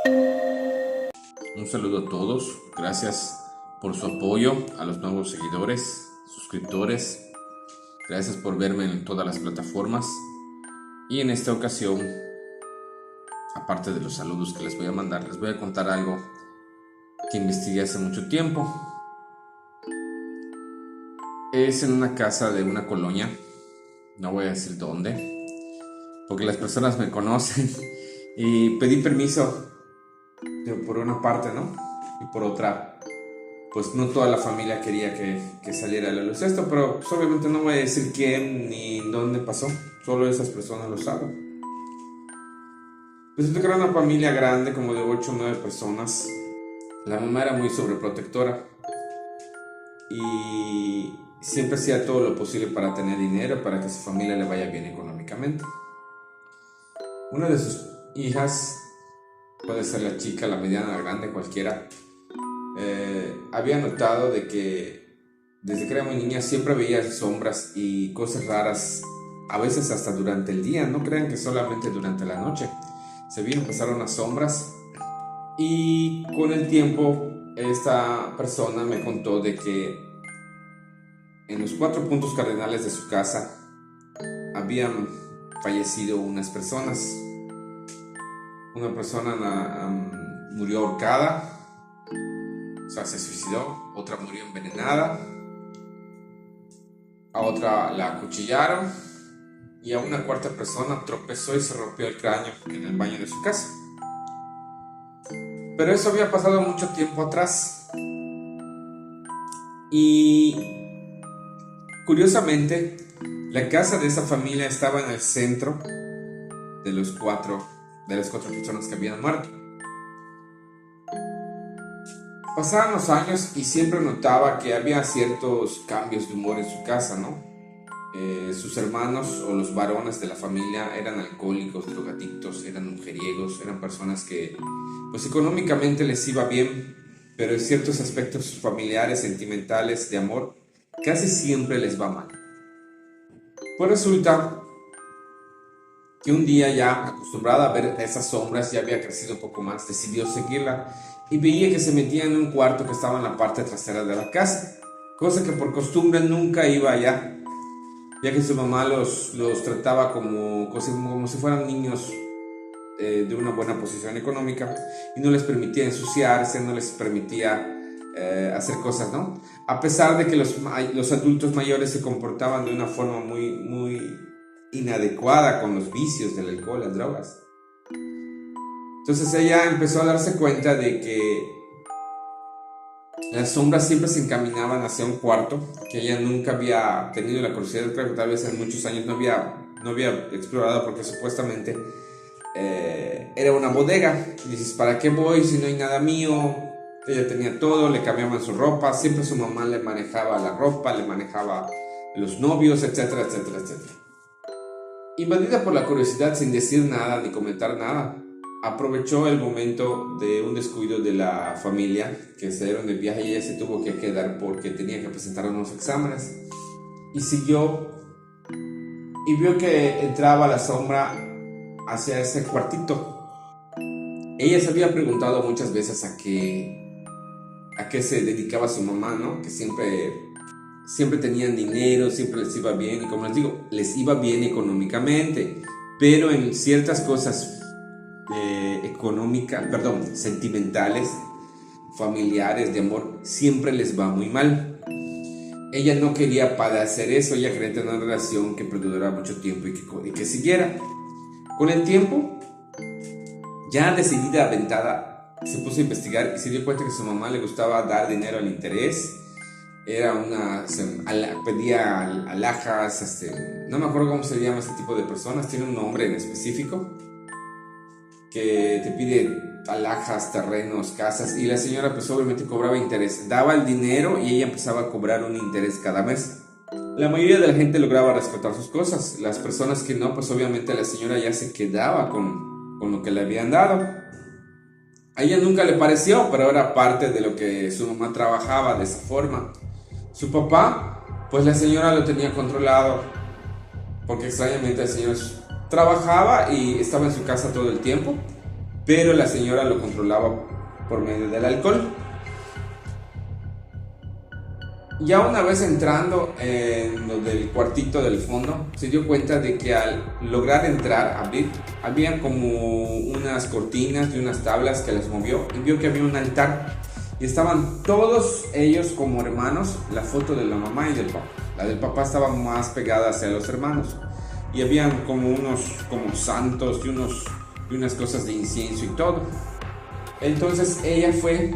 Un saludo a todos, gracias por su apoyo, a los nuevos seguidores, suscriptores, gracias por verme en todas las plataformas. Y en esta ocasión, aparte de los saludos que les voy a mandar, les voy a contar algo que investigué hace mucho tiempo. Es en una casa de una colonia, no voy a decir dónde, porque las personas me conocen y pedí permiso por una parte, ¿no? Y por otra, pues no toda la familia quería que saliera a la luz esto, pero pues, obviamente no voy a decir quién ni dónde pasó, solo esas personas lo saben. Resulta que era una familia grande, como de 8 o 9 personas. La mamá era muy sobreprotectora y siempre hacía todo lo posible para tener dinero, para que a su familia le vaya bien económicamente. Una de sus hijas, puede ser la chica, la mediana, la grande, cualquiera, había notado de que desde que era muy niña siempre veía sombras y cosas raras, a veces hasta durante el día, no crean que solamente durante la noche. Se vieron pasar unas sombras y con el tiempo esta persona me contó de que en los 4 puntos cardinales de su casa habían fallecido unas personas. Una persona murió ahorcada, o sea, se suicidó. Otra murió envenenada. A otra la acuchillaron. Y a una cuarta persona tropezó y se rompió el cráneo en el baño de su casa. Pero eso había pasado mucho tiempo atrás. Y curiosamente, la casa de esa familia estaba en el centro de las 4 personas que habían muerto. Pasaban los años y siempre notaba que había ciertos cambios de humor en su casa, ¿no? Sus hermanos o los varones de la familia eran alcohólicos, drogadictos, eran mujeriegos, eran personas que pues económicamente les iba bien, pero en ciertos aspectos familiares, sentimentales, de amor, casi siempre les va mal. Pues resulta que un día, ya acostumbrada a ver esas sombras, ya había crecido un poco más, decidió seguirla y veía que se metía en un cuarto que estaba en la parte trasera de la casa, cosa que por costumbre nunca iba allá, ya que su mamá los trataba como si fueran niños de una buena posición económica y no les permitía ensuciarse, no les permitía hacer cosas, ¿no? A pesar de que los adultos mayores se comportaban de una forma muy inadecuada con los vicios del alcohol, las drogas. Entonces ella empezó a darse cuenta de que las sombras siempre se encaminaban hacia un cuarto que ella nunca había tenido la curiosidad, creo que tal vez en muchos años no había explorado, porque supuestamente era una bodega. Y dices, ¿para qué voy si no hay nada mío? Ella tenía todo, le cambiaban su ropa, siempre su mamá le manejaba la ropa, le manejaba los novios, etcétera, etcétera, etcétera. Invadida por la curiosidad, sin decir nada ni comentar nada, aprovechó el momento de un descuido de la familia, que se dieron de viaje y ella se tuvo que quedar porque tenía que presentar unos exámenes. Y siguió y vio que entraba la sombra hacia ese cuartito. Ella se había preguntado muchas veces a qué se dedicaba su mamá, ¿no? Que siempre tenían dinero, siempre les iba bien, y como les digo, les iba bien económicamente, pero en ciertas cosas sentimentales, familiares, de amor, siempre les va muy mal. Ella no quería padecer eso, ella quería tener una relación que perdurara mucho tiempo y que siguiera. Con el tiempo, ya decidida, aventada, se puso a investigar y se dio cuenta que a su mamá le gustaba dar dinero al interés. Pedía alhajas, no me acuerdo cómo se llama ese tipo de personas, tiene un nombre en específico, que te pide alhajas, terrenos, casas, y la señora pues obviamente cobraba interés, daba el dinero y ella empezaba a cobrar un interés cada mes. La mayoría de la gente lograba rescatar sus cosas, las personas que no, pues obviamente la señora ya se quedaba con lo que le habían dado. A ella nunca le pareció, pero era parte de lo que su mamá trabajaba de esa forma. Su papá, pues la señora lo tenía controlado, porque extrañamente el señor trabajaba y estaba en su casa todo el tiempo, pero la señora lo controlaba por medio del alcohol. Ya una vez entrando en lo del cuartito del fondo, se dio cuenta de que al lograr entrar, abrir, había como unas cortinas y unas tablas que las movió y vio que había un altar y estaban todos ellos como hermanos, la foto de la mamá y del papá. La del papá estaba más pegada hacia los hermanos y habían como unos como santos y unas cosas de incienso y todo. Entonces ella fue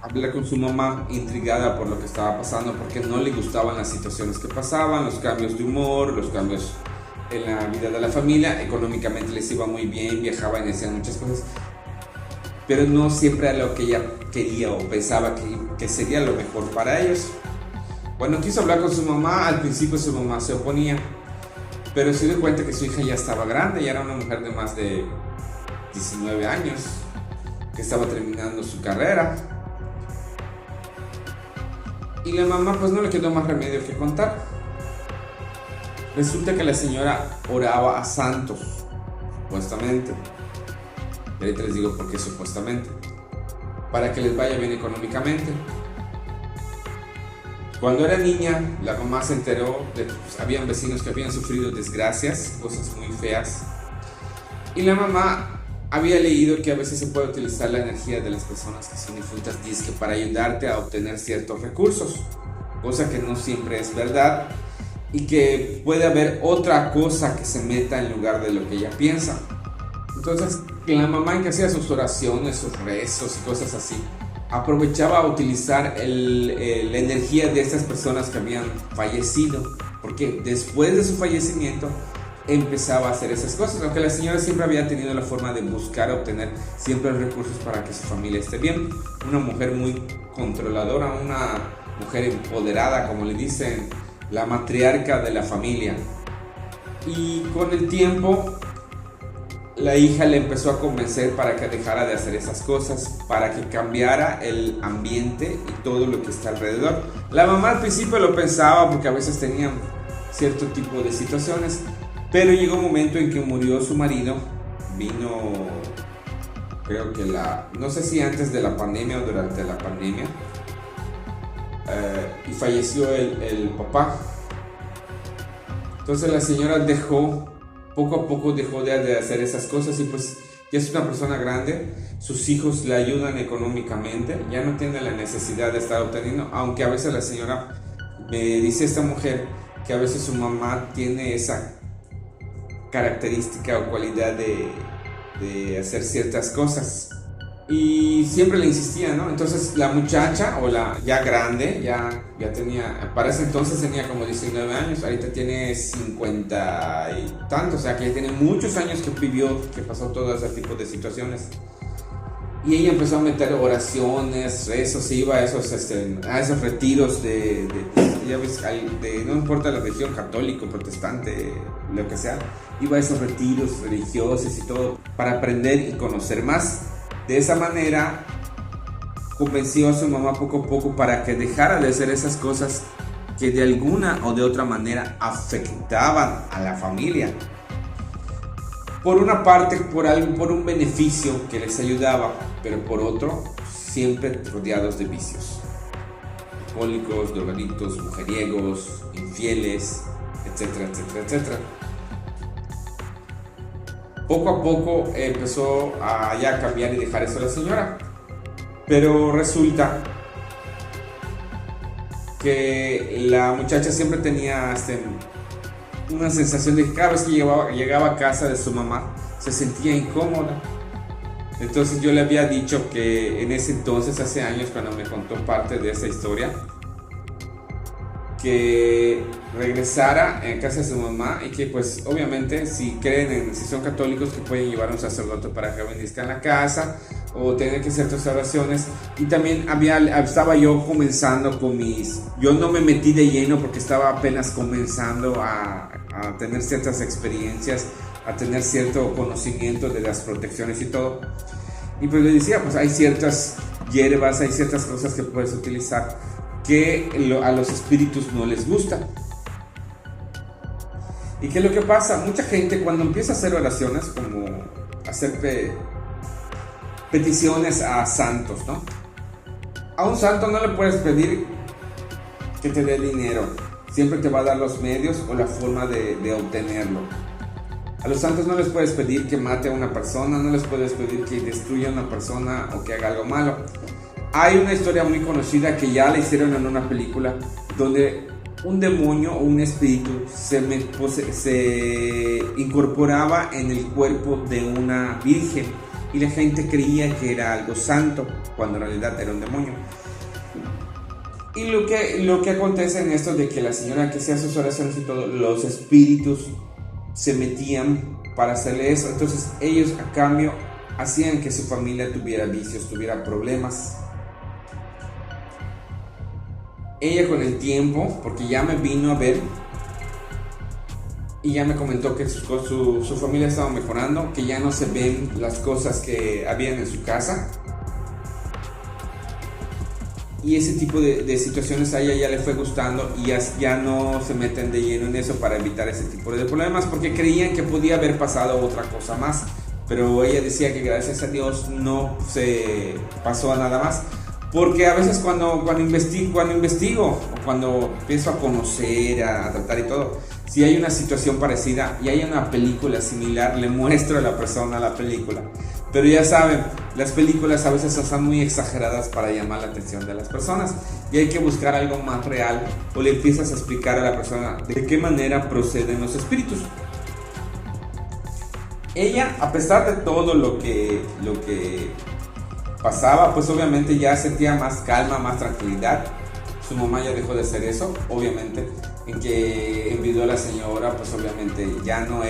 hablar con su mamá, intrigada por lo que estaba pasando, porque no le gustaban las situaciones que pasaban, los cambios de humor, los cambios en la vida de la familia. Económicamente les iba muy bien, viajaban y hacían muchas cosas, pero no siempre era lo que ella quería o pensaba que sería lo mejor para ellos. Cuando quiso hablar con su mamá, al principio su mamá se oponía, pero se dio cuenta que su hija ya estaba grande, ya era una mujer de más de 19 años, que estaba terminando su carrera. Y la mamá pues no le quedó más remedio que contar. Resulta que la señora oraba a santos, supuestamente. Y ahorita les digo por qué supuestamente. Para que les vaya bien económicamente. Cuando era niña, la mamá se enteró de que habían vecinos que habían sufrido desgracias, cosas muy feas. Y la mamá había leído que a veces se puede utilizar la energía de las personas que son difuntas disque para ayudarte a obtener ciertos recursos, cosa que no siempre es verdad y que puede haber otra cosa que se meta en lugar de lo que ella piensa. Entonces, la mamá, que hacía sus oraciones, sus rezos y cosas así, aprovechaba a utilizar la energía de estas personas que habían fallecido, porque después de su fallecimiento empezaba a hacer esas cosas, aunque la señora siempre había tenido la forma de buscar obtener siempre recursos para que su familia esté bien. Una mujer muy controladora, una mujer empoderada, como le dicen, la matriarca de la familia. Y con el tiempo la hija le empezó a convencer para que dejara de hacer esas cosas, para que cambiara el ambiente y todo lo que está alrededor. La mamá al principio lo pensaba porque a veces tenían cierto tipo de situaciones, pero llegó un momento en que murió su marido. Vino, creo que no sé si antes de la pandemia o durante la pandemia, y falleció el papá. Entonces la señora poco a poco dejó de hacer esas cosas y pues ya es una persona grande, sus hijos le ayudan económicamente, ya no tiene la necesidad de estar obteniendo, aunque a veces la señora, me dice esta mujer, que a veces su mamá tiene esa característica o cualidad de hacer ciertas cosas y siempre le insistía, ¿no? Entonces la muchacha, o la ya grande, ya tenía, para ese entonces tenía como 19 años, ahorita tiene 50 y tantos, o sea que ya tiene muchos años que vivió, que pasó todo ese tipo de situaciones. Y ella empezó a meter oraciones, rezos, iba a esos retiros ya ves, no importa la religión, católico, protestante, lo que sea, iba a esos retiros religiosos y todo, para aprender y conocer más. De esa manera convenció a su mamá poco a poco para que dejara de hacer esas cosas que de alguna o de otra manera afectaban a la familia. Por una parte, por un beneficio que les ayudaba, pero por otro, siempre rodeados de vicios. Alcohólicos, drogadictos, mujeriegos, infieles, etcétera, etcétera, etcétera. Poco a poco empezó a ya cambiar y dejar eso a la señora. Pero resulta que la muchacha siempre tenía una sensación de que cada vez que llegaba a casa de su mamá se sentía incómoda. Entonces yo le había dicho que en ese entonces, hace años, cuando me contó parte de esa historia, que regresara en casa de su mamá y que pues obviamente si son católicos, que pueden llevar a un sacerdote para que bendizcan la casa o tener que hacer tus oraciones. Y también estaba yo comenzando yo no me metí de lleno porque estaba apenas comenzando a tener ciertas experiencias, a tener cierto conocimiento de las protecciones y todo. Y pues le decía, pues hay ciertas hierbas, hay ciertas cosas que puedes utilizar que a los espíritus no les gusta. ¿Y qué es lo que pasa? Mucha gente cuando empieza a hacer oraciones, como hacer peticiones a santos, ¿no? A un santo no le puedes pedir que te dé dinero, siempre te va a dar los medios o la forma de obtenerlo. A los santos no les puedes pedir que mate a una persona, no les puedes pedir que destruya a una persona o que haga algo malo. Hay una historia muy conocida que ya la hicieron en una película, donde un demonio o un espíritu se incorporaba en el cuerpo de una virgen y la gente creía que era algo santo, cuando en realidad era un demonio. Y lo que acontece en esto de que la señora que hacía sus oraciones y todo, los espíritus se metían para hacerle eso. Entonces ellos a cambio hacían que su familia tuviera vicios, tuviera problemas. Ella con el tiempo, porque ya me vino a ver y ya me comentó que su familia estaba mejorando, que ya no se ven las cosas que habían en su casa. Y ese tipo de situaciones a ella ya le fue gustando y ya no se meten de lleno en eso para evitar ese tipo de problemas, porque creían que podía haber pasado otra cosa más, pero ella decía que gracias a Dios no se pasó a nada más, porque a veces cuando investigo o cuando empiezo a conocer, a tratar y todo, si hay una situación parecida y hay una película similar, le muestro a la persona la película. Pero ya saben, las películas a veces son muy exageradas para llamar la atención de las personas y hay que buscar algo más real, o le empiezas a explicar a la persona de qué manera proceden los espíritus. Ella, a pesar de todo lo que pasaba, pues obviamente ya sentía más calma, más tranquilidad. Su mamá ya dejó de hacer eso, obviamente, en que envidió a la señora, pues obviamente ya no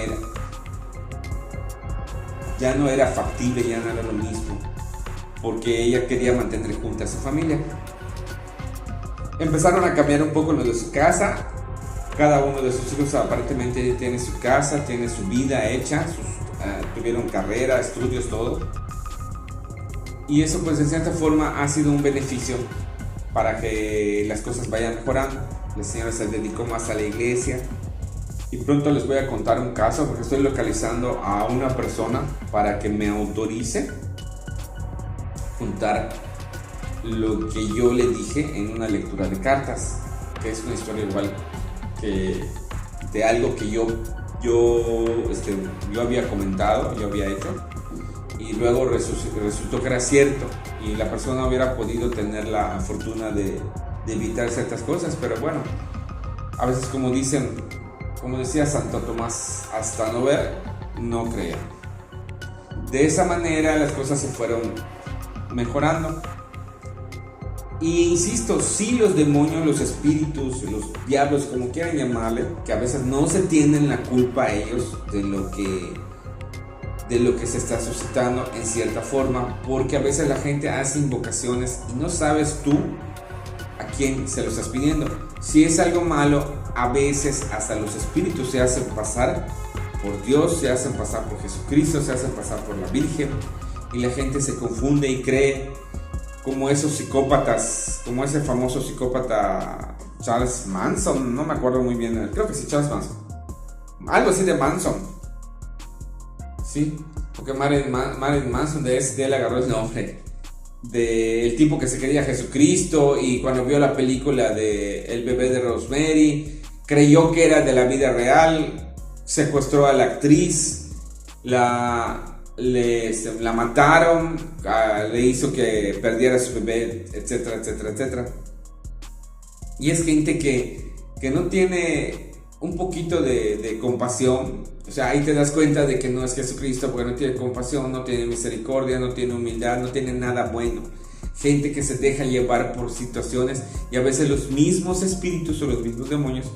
era factible, ya no era lo mismo, porque ella quería mantener junta a su familia. Empezaron a cambiar un poco lo de su casa. Cada uno de sus hijos aparentemente tiene su casa, tiene su vida hecha, tuvieron carrera, estudios, todo. Y eso pues de cierta forma ha sido un beneficio para que las cosas vayan mejorando. La señora se dedicó más a la iglesia. Y pronto les voy a contar un caso, porque estoy localizando a una persona para que me autorice contar lo que yo le dije en una lectura de cartas, que es una historia igual que de algo que yo había comentado, yo había hecho, y luego resultó que era cierto y la persona hubiera podido tener la fortuna de evitar ciertas cosas. Pero bueno, a veces como decía Santo Tomás, hasta no ver, no creer. De esa manera las cosas se fueron mejorando. Y insisto, sí, los demonios, los espíritus, los diablos, como quieran llamarle, que a veces no se tienen la culpa a ellos de lo que se está suscitando en cierta forma, porque a veces la gente hace invocaciones y no sabes tú a quién se lo estás pidiendo. Si es algo malo, a veces hasta los espíritus se hacen pasar por Dios, se hacen pasar por Jesucristo, se hacen pasar por la Virgen, y la gente se confunde y cree, como esos psicópatas, como ese famoso psicópata Charles Manson, no me acuerdo muy bien, creo que sí, Charles Manson, algo así de Manson, sí, porque Marilyn Manson, de él agarró el nombre, del tipo que se creía Jesucristo, y cuando vio la película de El bebé de Rosemary, creyó que era de la vida real, secuestró a la actriz, la mataron, le hizo que perdiera a su bebé, etcétera, etcétera, etcétera. Y es gente que no tiene un poquito de compasión. O sea, ahí te das cuenta de que no es Jesucristo, porque no tiene compasión, no tiene misericordia, no tiene humildad, no tiene nada bueno. Gente que se deja llevar por situaciones, y a veces los mismos espíritus o los mismos demonios,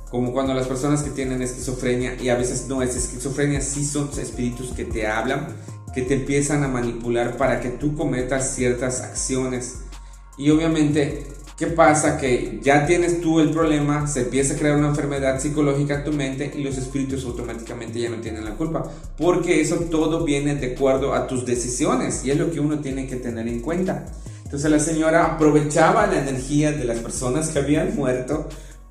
como cuando las personas que tienen esquizofrenia, y a veces no es esquizofrenia, sí son espíritus que te hablan, que te empiezan a manipular para que tú cometas ciertas acciones. Y obviamente, ¿qué pasa? Que ya tienes tú el problema, se empieza a crear una enfermedad psicológica en tu mente, y los espíritus automáticamente ya no tienen la culpa, porque eso todo viene de acuerdo a tus decisiones, y es lo que uno tiene que tener en cuenta. Entonces la señora aprovechaba la energía de las personas que habían muerto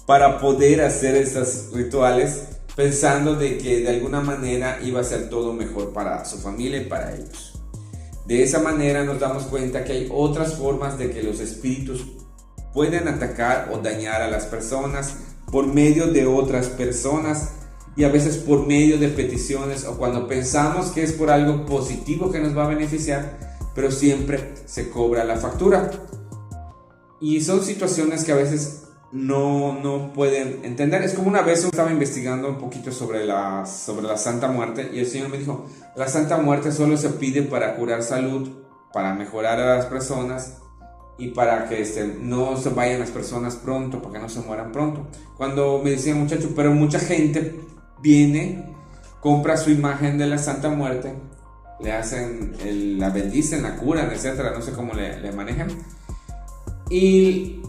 para poder hacer estos rituales, pensando de que de alguna manera iba a ser todo mejor para su familia y para ellos. De esa manera nos damos cuenta que hay otras formas de que los espíritus pueden atacar o dañar a las personas por medio de otras personas, y a veces por medio de peticiones o cuando pensamos que es por algo positivo que nos va a beneficiar, pero siempre se cobra la factura. Y son situaciones que a veces no pueden entender. Es como una vez yo estaba investigando un poquito sobre la Santa Muerte, y el Señor me dijo: la Santa Muerte solo se pide para curar salud, para mejorar a las personas y para que no se vayan las personas pronto, para que no se mueran pronto. Cuando me decía muchacho, pero mucha gente viene, compra su imagen de la Santa Muerte, le hacen, la bendicen, la curan, etcétera, no sé cómo le manejan, y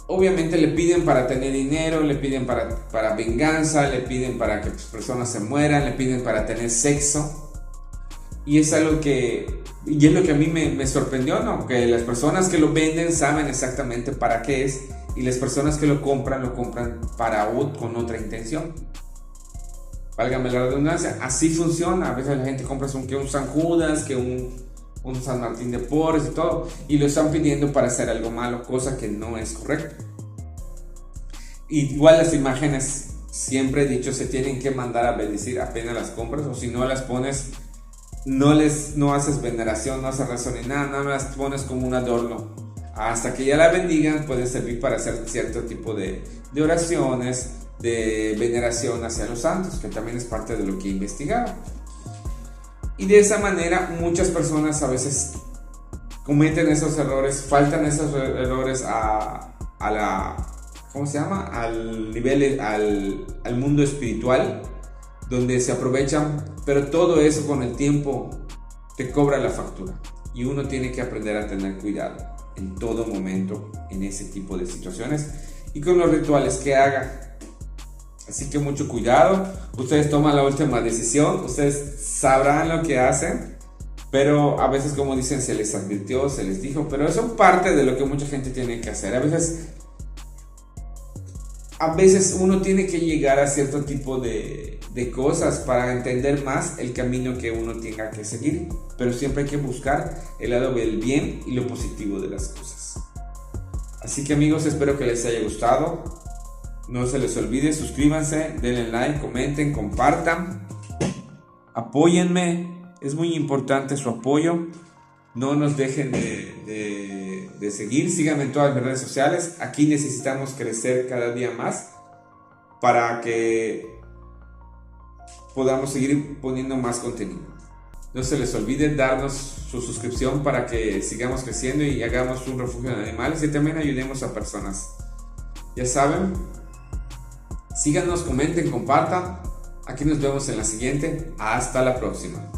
obviamente le piden para tener dinero, le piden para venganza, le piden para que personas se mueran, le piden para tener sexo. Y es algo y es lo que a mí me sorprendió, ¿no? Que las personas que lo venden saben exactamente para qué es, y las personas que lo compran con otra intención. Válgame la redundancia, así funciona. A veces la gente compra un San Judas, que un San Martín de Porres y todo, y lo están pidiendo para hacer algo malo, cosa que no es correcta. Igual las imágenes, siempre he dicho, se tienen que mandar a bendecir apenas las compras, o si no las pones, no haces veneración, no haces razón ni nada, nada más las pones como un adorno. Hasta que ya la bendigan, puede servir para hacer cierto tipo de oraciones, de veneración hacia los santos, que también es parte de lo que he investigado. Y de esa manera muchas personas a veces cometen esos errores, faltan esos errores al nivel, al mundo espiritual, donde se aprovechan, pero todo eso con el tiempo te cobra la factura, y uno tiene que aprender a tener cuidado en todo momento en ese tipo de situaciones y con los rituales que haga. Así que mucho cuidado, ustedes toman la última decisión, ustedes sabrán lo que hacen, pero a veces, como dicen, se les advirtió, se les dijo, pero eso es parte de lo que mucha gente tiene que hacer. A veces uno tiene que llegar a cierto tipo de cosas para entender más el camino que uno tenga que seguir, pero siempre hay que buscar el lado del bien y lo positivo de las cosas. Así que amigos, espero que les haya gustado. No se les olvide, suscríbanse, denle like, comenten, compartan, apóyenme, es muy importante su apoyo. No nos dejen de seguir, síganme en todas mis redes sociales. Aquí necesitamos crecer cada día más para que podamos seguir poniendo más contenido. No se les olvide darnos su suscripción para que sigamos creciendo y hagamos un refugio de animales, y también ayudemos a personas. Ya saben, síganos, comenten, compartan. Aquí nos vemos en la siguiente. Hasta la próxima.